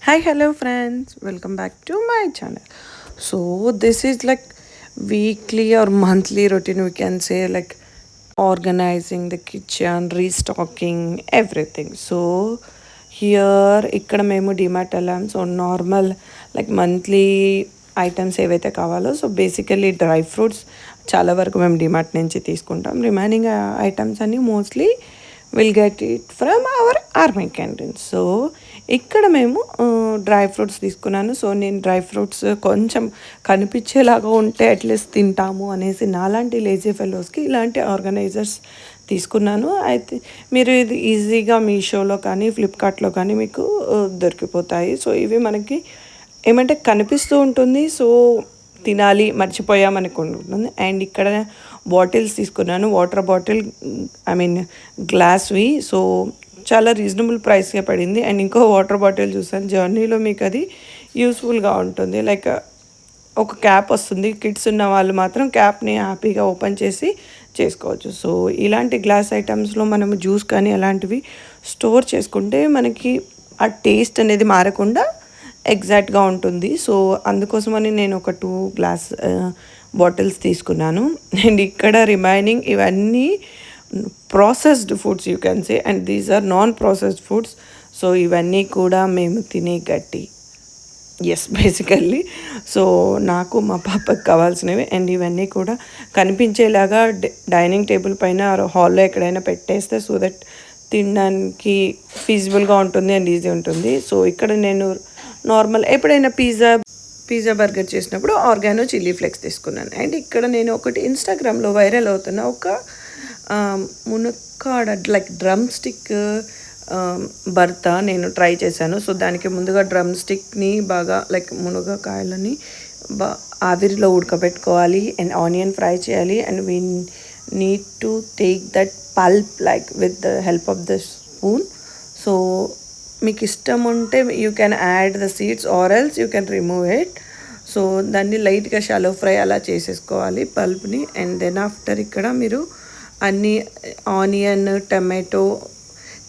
Hi, hello friends. Welcome back to my channel. So this is like weekly or monthly routine we can say, like organizing the kitchen, restocking everything. So here ఇక్కడ మేము డిమార్ట్ వెళ్ళాం. So normal like monthly items ఏవైతే కావాలో so basically dry fruits చాలా వరకు మేము డిమార్ట్ నుంచి తీసుకుంటాం. రిమైనింగ్ ఐటమ్స్ అన్నీ mostly will get it from our army canteen. So ఇక్కడ మేము డ్రై ఫ్రూట్స్ తీసుకున్నాను. సో నేను డ్రై ఫ్రూట్స్ కొంచెం కనిపించేలాగా ఉంటే అట్లీస్ట్ తింటాము అనేసి నాలాంటి లేజీ ఫెలోస్కి ఇలాంటి ఆర్గనైజర్స్ తీసుకున్నాను. అయితే మీరు ఇది ఈజీగా మీషోలో కానీ ఫ్లిప్కార్ట్లో కానీ మీకు దొరికిపోతాయి. సో ఇవి మనకి ఏమంటే కనిపిస్తూ ఉంటుంది. సో తినాలి మర్చిపోయామనుకుంటుంది. అండ్ ఇక్కడ బాటిల్స్ తీసుకున్నాను, వాటర్ బాటిల్, ఐ మీన్ గ్లాస్వి. సో చాలా రీజనబుల్ ప్రైస్గా పడింది. అండ్ ఇంకో వాటర్ బాటిల్ చూసాను, జర్నీలో మీకు అది యూస్ఫుల్గా ఉంటుంది. లైక్ ఒక క్యాప్ వస్తుంది, కిడ్స్ ఉన్న వాళ్ళు మాత్రం క్యాప్ని హ్యాపీగా ఓపెన్ చేసి చేసుకోవచ్చు. సో ఇలాంటి గ్లాస్ ఐటమ్స్లో మనము జ్యూస్ కానీ అలాంటివి స్టోర్ చేసుకుంటే మనకి ఆ టేస్ట్ అనేది మారకుండా ఎగ్జాక్ట్గా ఉంటుంది. సో అందుకోసమని నేను ఒక 2 గ్లాస్ బాటిల్స్ తీసుకున్నాను. అండ్ ఇక్కడ రిమైనింగ్ ఇవన్నీ processed foods you can say, and these are non processed foods. So ఇవన్నీ కూడా మేము తినే గట్టి, ఎస్ బేసికల్లీ. సో నాకు మా పాపకి కావాల్సినవి. అండ్ ఇవన్నీ కూడా కనిపించేలాగా డైనింగ్ టేబుల్ పైన హాల్లో ఎక్కడైనా పెట్టేస్తే సో దట్ తినడానికి ఫీజిబుల్గా ఉంటుంది అండ్ ఈజీ ఉంటుంది. సో ఇక్కడ నేను నార్మల్ ఎప్పుడైనా పిజ్జా బర్గర్ చేసినప్పుడు ఆర్గానో చిల్లీ ఫ్లేక్స్ తీసుకున్నాను. అండ్ ఇక్కడ నేను ఒకటి ఇన్స్టాగ్రామ్లో వైరల్ అవుతున్న ఒక మునక్కాడ లైక్ డ్రమ్ స్టిక్ భర్త నేను ట్రై చేశాను. సో దానికి ముందుగా డ్రమ్ స్టిక్ని బాగా లైక్ మునగకాయలని ఆవిరిలో ఉడకబెట్టుకోవాలి అండ్ ఆనియన్ ఫ్రై చేయాలి. And we need to take that pulp like with the help of the spoon. So మీకు ఇష్టం ఉంటే you can add the seeds or else you can remove it. So దాన్ని లైట్గా shallow fry అలా చేసేసుకోవాలి పల్ప్ని. And then after ఇక్కడ మీరు అన్నీ ఆనియన్, టమాటో,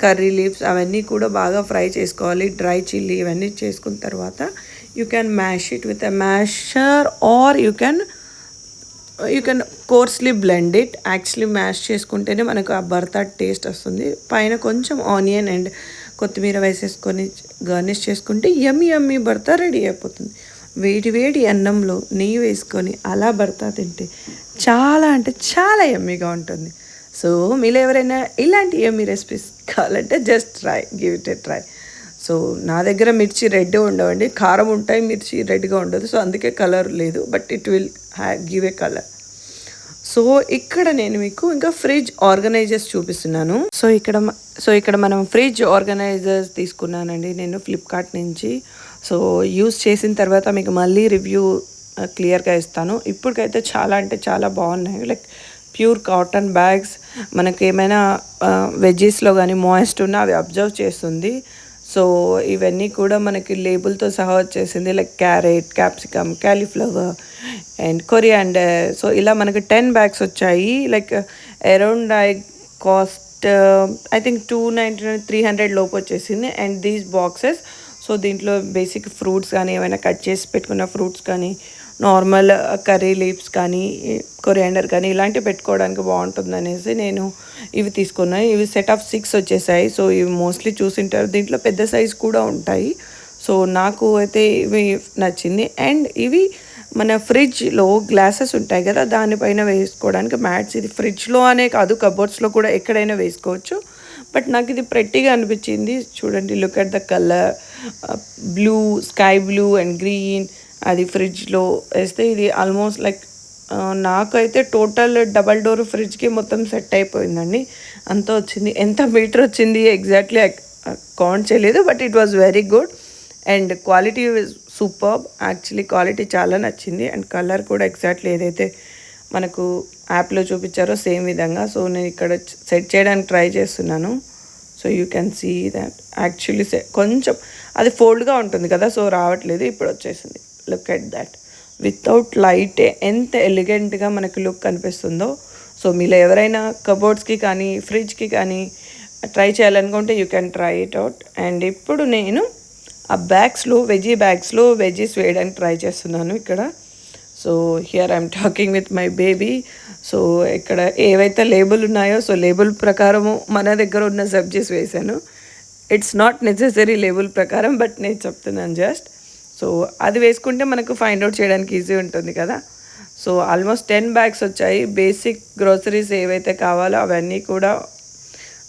కర్రీ లీవ్స్ అవన్నీ కూడా బాగా ఫ్రై చేసుకోవాలి. డ్రై చిల్లీ ఇవన్నీ చేసుకున్న తర్వాత you can mash it with a masher or you can coarsely blend it. Actually mash చేసుకుంటేనే మనకు ఆ భర్త టేస్ట్ వస్తుంది. పైన కొంచెం ఆనియన్ అండ్ కొత్తిమీర వేసేసుకొని గార్నిష్ చేసుకుంటే యమ్మీ భర్త రెడీ అయిపోతుంది. వేడి వేడి అన్నంలో నెయ్యి వేసుకొని అలా భర్త తింటే చాలా అంటే చాలా యమ్మీగా ఉంటుంది. సో మీలో ఎవరైనా ఇలాంటి యమ్మీ రెసిపీస్ కావాలంటే just give it a try. So నా దగ్గర మిర్చి రెడ్ ఉండవండి, కారం ఉంటాయి, మిర్చి రెడ్గా ఉండదు. సో అందుకే కలర్ లేదు, but it will give a colour. So ఇక్కడ నేను మీకు ఇంకా ఫ్రిడ్జ్ ఆర్గనైజర్స్ చూపిస్తున్నాను. సో ఇక్కడ మనం ఫ్రిడ్జ్ ఆర్గనైజర్స్ తీసుకున్నానండి నేను ఫ్లిప్కార్ట్ నుంచి. సో యూస్ చేసిన తర్వాత మీకు మళ్ళీ రివ్యూ క్లియర్గా ఇస్తాను. ఇప్పటికైతే చాలా అంటే చాలా బాగున్నాయి. లైక్ ప్యూర్ కాటన్ బ్యాగ్స్, మనకి ఏమైనా వెజ్జెస్లో కానీ మాయిస్ట్ ఉన్నా అవి అబ్జర్వ్ చేస్తుంది. సో ఇవన్నీ కూడా మనకి లేబుల్తో సహా వచ్చేసింది. Like carrot, capsicum, cauliflower and coriander. So ఇలా మనకి 10 బ్యాగ్స్ వచ్చాయి. Like around cost I think 299 300 లోపు వచ్చేసింది. అండ్ దీస్ బాక్సెస్, సో దీంట్లో బేసిక్ ఫ్రూట్స్ కానీ ఏమైనా కట్ చేసి పెట్టుకున్న ఫ్రూట్స్ కానీ నార్మల్ కర్రీ లీవ్స్ కానీ కొరియాండర్ కానీ ఇలాంటివి పెట్టుకోవడానికి బాగుంటుంది అనేసి నేను ఇవి తీసుకున్నాను. ఇవి సెట్ ఆఫ్ 6 వచ్చేసాయి. సో ఇవి మోస్ట్లీ చూసింటారు, దీంట్లో పెద్ద సైజ్ కూడా ఉంటాయి. సో నాకు అయితే ఇవి నచ్చింది. అండ్ ఇవి మన ఫ్రిడ్జ్లో గ్లాసెస్ ఉంటాయి కదా, దానిపైన వేసుకోవడానికి మ్యాట్స్. ఇది ఫ్రిడ్జ్లో అనే కాదు, కబోర్డ్స్లో కూడా ఎక్కడైనా వేసుకోవచ్చు. బట్ నాకు ఇది ప్రెట్టిగా అనిపించింది. చూడండి, look at the colour, blue, sky blue and green. అది ఫ్రిడ్జ్లో వేస్తే ఇది ఆల్మోస్ట్ లైక్ నాకైతే టోటల్ డబల్ డోర్ ఫ్రిడ్జ్కి మొత్తం సెట్ అయిపోయిందండి. అంత వచ్చింది. ఎంత మీటర్ వచ్చింది ఎగ్జాక్ట్లీ కౌంట్ చేయలేదు, but it was very good. And quality superb. Actually quality చాలా నచ్చింది. అండ్ కలర్ కూడా ఎగ్జాక్ట్లీ ఏదైతే మనకు యాప్లో చూపించారో సేమ్ విధంగా. సో నేను ఇక్కడ సెట్ చేయడానికి ట్రై చేస్తున్నాను. So you can see that actually కొంచెం అది ఫోల్డ్గా ఉంటుంది కదా, సో రావట్లేదు. ఇప్పుడు వచ్చేసింది. Look at that, without light ఎంత ఎలిగెంట్గా మనకు లుక్ కనిపిస్తుందో. సో మీలో ఎవరైనా కబోర్డ్స్కి కానీ ఫ్రిడ్జ్కి కానీ ట్రై చేయాలనుకుంటే you can try it out. And ఇప్పుడు నేను ఆ వెజీ బ్యాగ్స్లో వెజీస్ వేయడానికి ట్రై చేస్తున్నాను ఇక్కడ. So here I'm talking with my baby. So ఇక్కడ ఏవైతే లేబుల్ ఉన్నాయో సో లేబుల్ ప్రకారము మన దగ్గర ఉన్న సబ్జీస్ వేసాను. ఇట్స్ నాట్ నెసెసరీ లేబుల్ ప్రకారం, బట్ నేను చెప్తున్నాను జస్ట్. సో అది వేసుకుంటే మనకు ఫైండ్ అవుట్ చేయడానికి ఈజీ ఉంటుంది కదా. సో ఆల్మోస్ట్ 10 బ్యాగ్స్ వచ్చాయి. బేసిక్ గ్రోసరీస్ ఏవైతే కావాలో అవన్నీ కూడా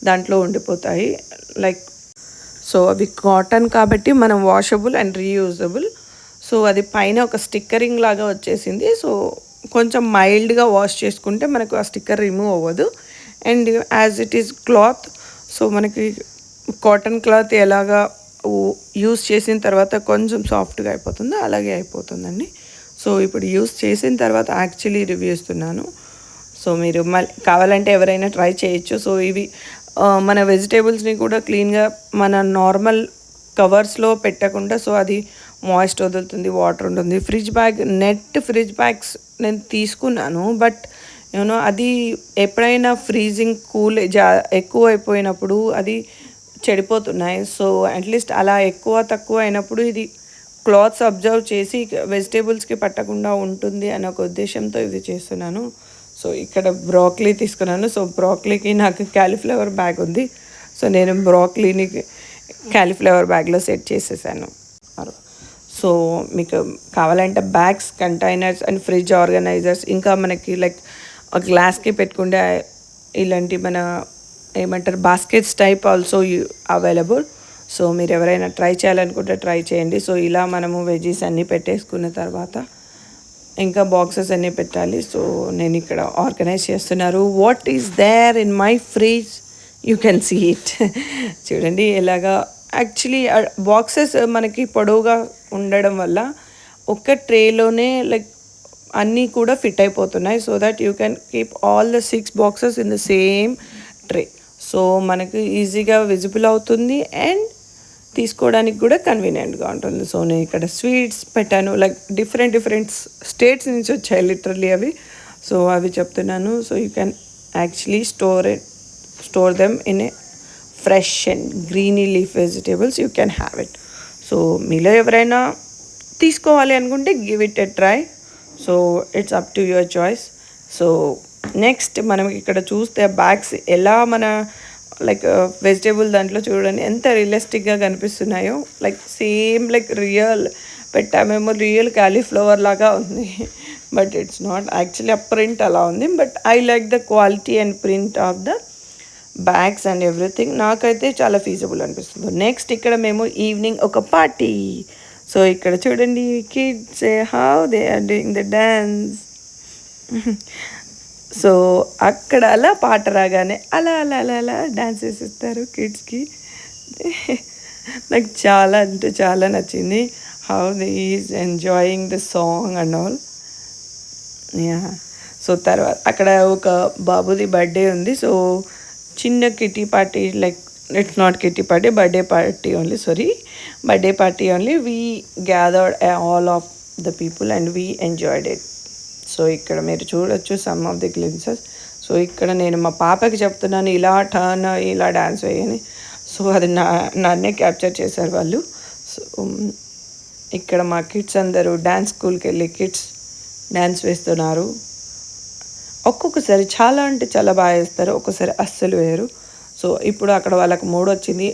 దాంట్లో ఉండిపోతాయి. లైక్ సో అవి కాటన్ కాబట్టి మనం వాషబుల్ అండ్ రీయూజబుల్. సో అది పైన ఒక స్టిక్కరింగ్ లాగా వచ్చేసింది. సో కొంచెం మైల్డ్గా వాష్ చేసుకుంటే మనకు ఆ స్టిక్కర్ రిమూవ్ అవ్వదు. And as it is cloth, so మనకి కాటన్ క్లాత్ ఎలాగా యూస్ చేసిన తర్వాత కొంచెం సాఫ్ట్గా అయిపోతుందో అలాగే అయిపోతుందండి. సో ఇప్పుడు యూస్ చేసిన తర్వాత యాక్చువల్లీ రివ్యూ ఇస్తున్నాను. సో మీరు మళ్ళీ కావాలంటే ఎవరైనా ట్రై చేయొచ్చు. సో ఇవి మన వెజిటేబుల్స్ని కూడా క్లీన్గా మన నార్మల్ కవర్స్లో పెట్టకుండా, సో అది మాయిస్ట్ వదులుతుంది, వాటర్ ఉంటుంది. ఫ్రిడ్జ్ బ్యాగ్స్ నేను తీసుకున్నాను, బట్ యూనో అది ఎప్పుడైనా ఫ్రీజింగ్ ఎక్కువ అయిపోయినప్పుడు అది చెడిపోతున్నాయి. సో అట్లీస్ట్ అలా ఎక్కువ తక్కువ అయినప్పుడు ఇది క్లాత్స్ అబ్జర్వ్ చేసి వెజిటేబుల్స్కి పట్టకుండా ఉంటుంది అనే ఒక ఉద్దేశంతో ఇది చేస్తున్నాను. సో ఇక్కడ బ్రాక్లీ తీసుకున్నాను. సో బ్రాక్లీకి నాకు క్యాలీఫ్లవర్ బ్యాగ్ ఉంది. సో నేను బ్రాక్లీని క్యాలీఫ్లవర్ బ్యాగ్లో సెట్ చేసేసాను. సో మీకు కావాలంటే bags, containers and fridge organisers, ఇంకా మనకి లైక్ గ్లాస్కి పెట్టుకుంటే ఇలాంటి మన ఏమంటారు baskets type also available. So మీరు ఎవరైనా ట్రై చేయాలనుకుంటే ట్రై చేయండి. సో ఇలా మనము వెజీస్ అన్నీ పెట్టేసుకున్న తర్వాత ఇంకా బాక్సెస్ అన్నీ పెట్టాలి. సో నేను ఇక్కడ ఆర్గనైజ్ చేస్తున్నారు. What is there in my fridge, you can see it. చూడండి ఎలాగా. యాక్చువల్లీ బాక్సెస్ మనకి పొడవుగా ఉండడం వల్ల ఒక ట్రేలోనే లైక్ అన్నీ కూడా ఫిట్ అయిపోతున్నాయి. So that you can keep all the 6 boxes in the same tray. So మనకు ఈజీగా విజిబుల్ అవుతుంది అండ్ తీసుకోవడానికి కూడా కన్వీనియంట్గా ఉంటుంది. సో నేను ఇక్కడ స్వీట్స్ పెట్టాను, లైక్ డిఫరెంట్ స్టేట్స్ నుంచి వచ్చాయి లిటరల్లీ అవి. సో అవి చెప్తున్నాను. So you can actually store them in a fresh and greeny leaf vegetables, you can have it. So మీలో ఎవరైనా తీసుకోవాలి అనుకుంటే give it a try. So it's up to your choice. So next మనం ఇక్కడ చూస్తే bags ఎలా మన like vegetable దాంట్లో చూడండి ఎంత రియలిస్టిక్గా కనిపిస్తున్నాయో. లైక్ సేమ్ లైక్ పెట్టామేమో రియల్ క్యాలీఫ్లవర్ లాగా ఉంది, బట్ ఇట్స్ నాట్. యాక్చువల్లీ ఆ ప్రింట్ అలా ఉంది, but I like the quality and print of the bags and everything. నాకైతే చాలా ఫీజబుల్ అనిపిస్తుంది. నెక్స్ట్ ఇక్కడ మేము ఈవినింగ్ ఒక పార్టీ. సో ఇక్కడ చూడండి kids how they are doing the dance. So అక్కడ అలా పాట రాగానే అలా అలా అలా అలా డ్యాన్స్ చేసిస్తారు కిడ్స్కి. నాకు చాలా అంటే చాలా నచ్చింది how they is enjoying the song and all. Yeah. So తర్వాత అక్కడ ఒక బాబుది బర్త్డే ఉంది. సో చిన్న kitty party, like it's not kitty party, birthday party only. We gathered all of the people and we enjoyed it. So ఇక్కడ మీరు చూడొచ్చు some of the glimpses. So ఇక్కడ నేను మా పాపకి చెప్తున్నాను ఇలా టర్న్ ఇలా డ్యాన్స్ వేయని. సో అది నన్నే క్యాప్చర్ చేశారు వాళ్ళు. సో ఇక్కడ మా కిడ్స్ అందరూ డ్యాన్స్ స్కూల్కి వెళ్ళి కిడ్స్ డ్యాన్స్ వేస్తున్నారు. ఒక్కొక్కసారి చాలా అంటే చాలా బాగా వేస్తారు, ఒక్కొక్కసారి అస్సలు వేయరు. సో ఇప్పుడు అక్కడ వాళ్ళకి 3 వచ్చింది.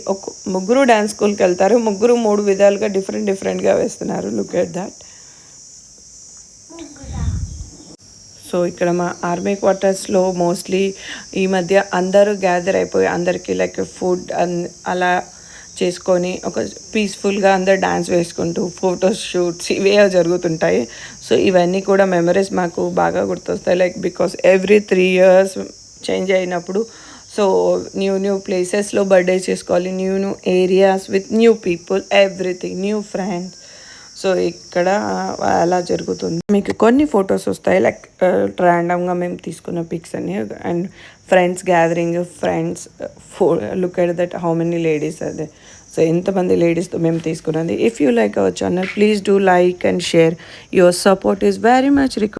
ముగ్గురు డ్యాన్స్ స్కూల్కి వెళ్తారు, ముగ్గురు 3 విధాలుగా డిఫరెంట్గా వేస్తున్నారు. Look at that. సో ఇక్కడ మా ఆర్మీ క్వార్టర్స్లో మోస్ట్లీ ఈ మధ్య అందరూ గ్యాదర్ అయిపోయి అందరికీ లైక్ ఫుడ్ అలా చేసుకొని ఒక పీస్ఫుల్గా అందరు డ్యాన్స్ వేసుకుంటూ ఫొటోస్ షూట్స్ ఇవే జరుగుతుంటాయి. సో ఇవన్నీ కూడా మెమరీస్ మాకు బాగా గుర్తొస్తాయి. Like because every 3 years change అయినప్పుడు సో న్యూ ప్లేసెస్లో బర్త్డే చేసుకోవాలి, new areas with new people, everything, new friends. So ఇక్కడ అలా జరుగుతుంది. మీకు కొన్ని ఫొటోస్ వస్తాయి లైక్ ర్యాండమ్గా మేము తీసుకున్న పిక్స్ అన్ని and friends gathering, look at that how many ladies అదే. సో ఎంతమంది లేడీస్తో మేము తీసుకున్నది. If you like our channel please do like and share. Your support is very much required.